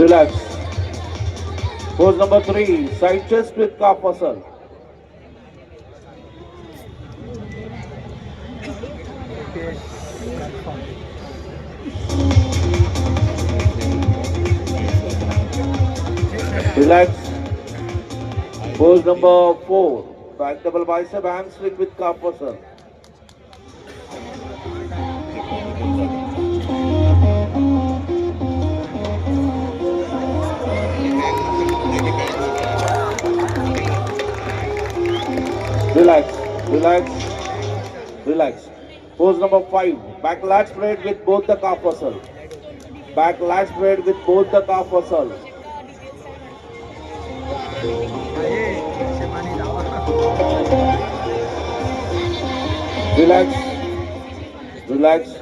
Relax. Pose number 3, side chest with calf muscle. Relax. Pose number 4, back double bicep hamstring with calf muscle. Relax, relax, relax. Pose number 5, back lat spread with both the calf muscle. Back lat spread with both the calf muscle. Relax, relax.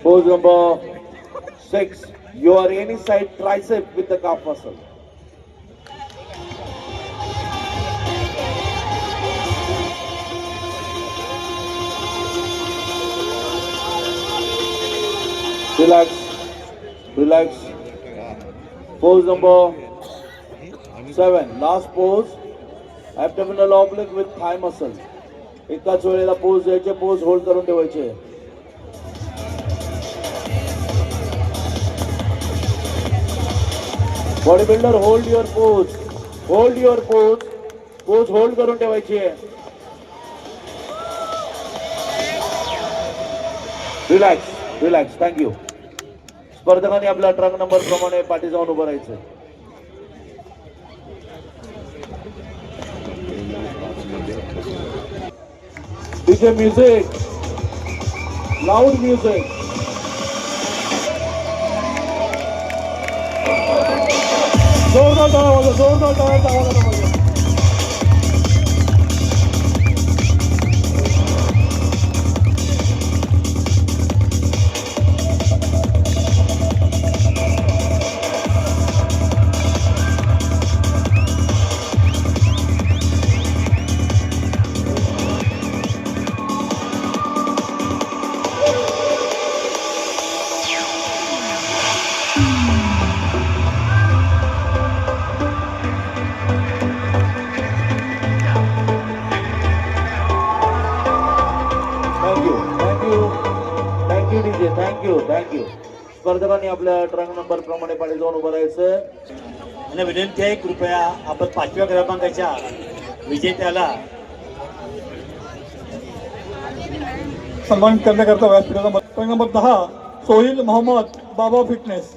Pose number 6, your any side tricep with the calf muscle. Relax, relax. Pose number 7, last pose, abdominal oblique with thigh muscle. एकाच वेळेला pose द्यायचे, pose hold करून ठेवायचे. Body builder hold your pose, hold your pose, pose hold करून ठेवायची. Relax, relax. Thank you. स्पर्धकांनी आपल्या truck number प्रमाणे पाठी जाऊन उभं राहायचं. DJ music, loud music. जोरदार टाळ्या वाजवा, जोरदार टाळ्यांचा आवाज आला पाहिजे. थँक्यू. स्पर्धकांनी आपल्या ट्रक नंबर प्रमाणे पाठी जाऊन उभं राहायचं. आणि विनंती आहे, कृपया आपण 5व्या क्रमांकाच्या विजेत्याला सन्मानित करण्याकरता व्यासपीठाचा ट्रक नंबर 10 सोहिल मोहम्मद बाबा फिटनेस.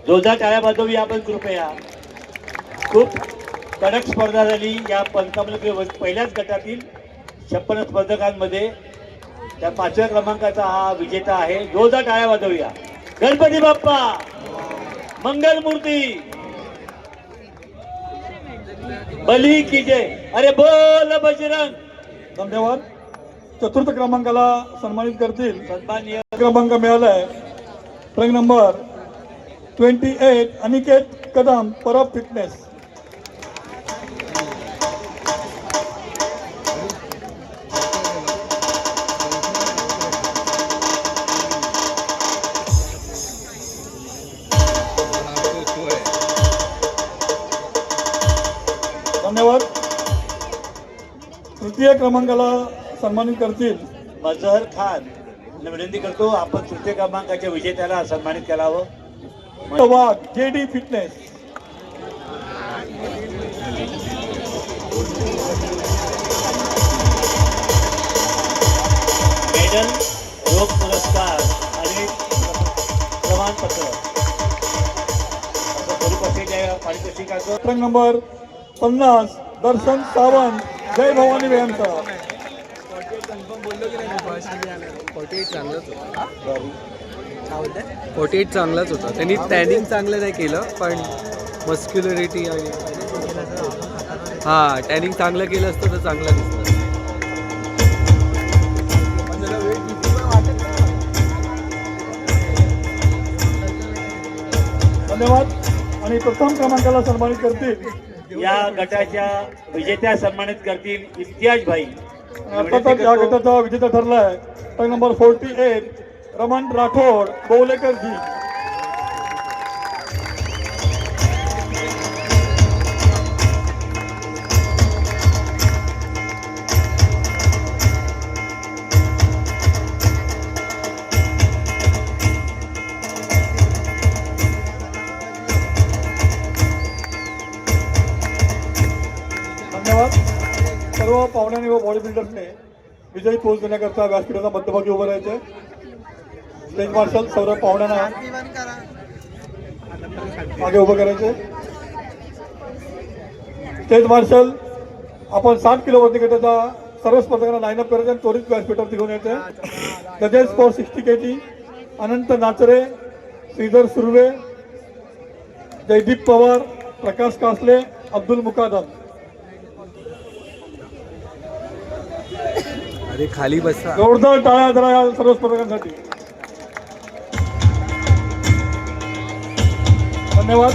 जोरदार टाळ्या वाजवूया आपण कृपया. खूप कडक स्पर्धा झाली या 55 पहिल्याच गटातील 56 स्पर्धकांमध्ये. त्या 5व्या क्रमांकाचा हा विजेता आहे. जोरदार टाळ्या वाजवूया. गणपती बाप्पा मंगल मूर्ती बली की जय. अरे बोल बजरंग. धन्यवाद. चतुर्थ क्रमांकाला सन्मानित करतील. सन्माननीय क्रमांक मिळालाय truck number 28 Aniket Kadam Parab fitness. धन्यवाद. तृतीय क्रमांकाला सन्मानित करतील मजहर खान. विनंती करतो आपण तृतीय क्रमांकाच्या विजेत्याला सन्मानित करावं. वाघ JD फिटनेस. मेडल, योग पुरस्कार आणि प्रमाणपत्र पारितोषिकाचं. ट्रक नंबर 50 दर्शन सावंत जय भवानी व्यायामशाळा. 48 चांगलाच होता. त्यांनी टॅनिंग चांगलं नाही केलं, पण मस्क्युलरिटी आणि हां टॅनिंग चांगलं केलं असतं तर चांगलं दिसतं. धन्यवाद. आणि प्रथम क्रमांकाला सन्मानित करतील या गटाच्या विजेत्या सन्मानित करतील इम्तियाज भाई. अर्थातच या गटाचा विजेता ठरलाय ट्रक नंबर 48 रमण राठोड बोलेकर जी. सर्व पाहुण्यांनी व बॉडी बिल्डर्सने विजयी पोच देण्याकरता व्यासपीठाचा मध्यभागी उभं राहायचे. स्टेज मार्शल सर्व पाहुण्यांना मागे उभं करायचे. स्टेज मार्शल आपण 60 किलो वजनी गटाचा सर्व स्पर्धकांना लाईनअप करायचे आणि त्वरित व्यासपीठावर घेऊन यायचे. जजेस फॉर 60 kg अनंत नाचरे, श्रीधर सुर्वे, जयदीप पवार, प्रकाश कासले, अब्दुल मुकादम. अरे खाली बसा. जोरदार टाळ्या जरा या सर्व स्पर्धकांसाठी. धन्यवाद.